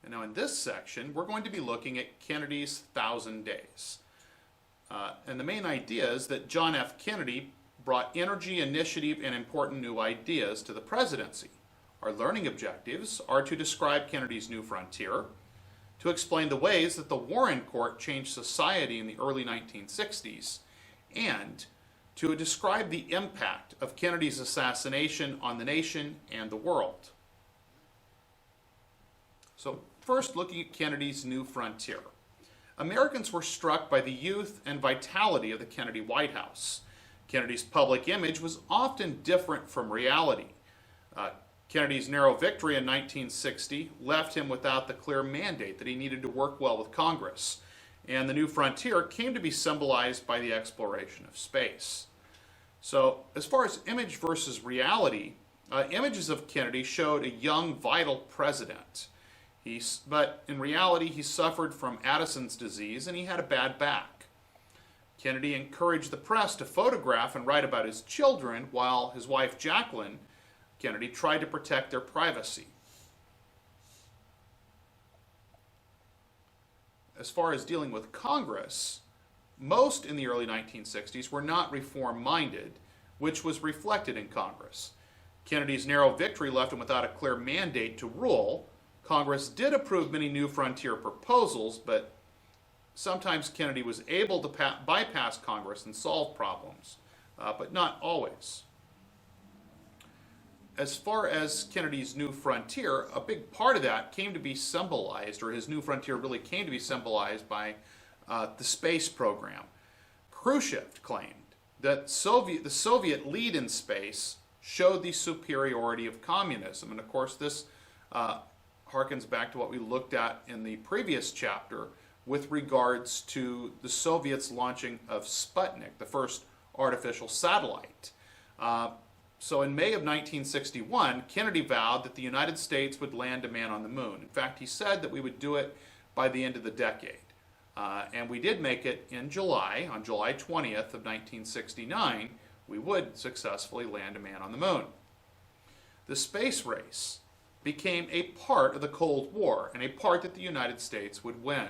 And now in this section, we're going to be looking at Kennedy's 1,000 Days. And the main idea is that John F. Kennedy brought energy, initiative, and important new ideas to the presidency. Our learning objectives are to describe Kennedy's new frontier, to explain the ways that the Warren Court changed society in the early 1960s, and to describe the impact of Kennedy's assassination on the nation and the world. So first, looking at Kennedy's new frontier. Americans were struck by the youth and vitality of the Kennedy White House. Kennedy's public image was often different from reality. Kennedy's narrow victory in 1960 left him without the clear mandate that he needed to work well with Congress, and the new frontier came to be symbolized by the exploration of space. So, as far as image versus reality, images of Kennedy showed a young, vital president. But in reality, he suffered from Addison's disease and he had a bad back. Kennedy encouraged the press to photograph and write about his children, while his wife Jacqueline Kennedy tried to protect their privacy. As far as dealing with Congress, most in the early 1960s were not reform-minded, which was reflected in Congress. Kennedy's narrow victory left him without a clear mandate to rule. Congress did approve many new frontier proposals, but sometimes Kennedy was able to bypass Congress and solve problems, but not always. As far as Kennedy's new frontier, a big part of that came to be symbolized, or his new frontier really came to be symbolized by the space program. Khrushchev claimed that the Soviet lead in space showed the superiority of communism. And of course, this harkens back to what we looked at in the previous chapter with regards to the Soviets launching of Sputnik, the first artificial satellite. So in May of 1961, Kennedy vowed that the United States would land a man on the moon. In fact, he said that we would do it by the end of the decade. And we did make it in July, on July 20th of 1969, we would successfully land a man on the moon. The space race became a part of the Cold War, and a part that the United States would win.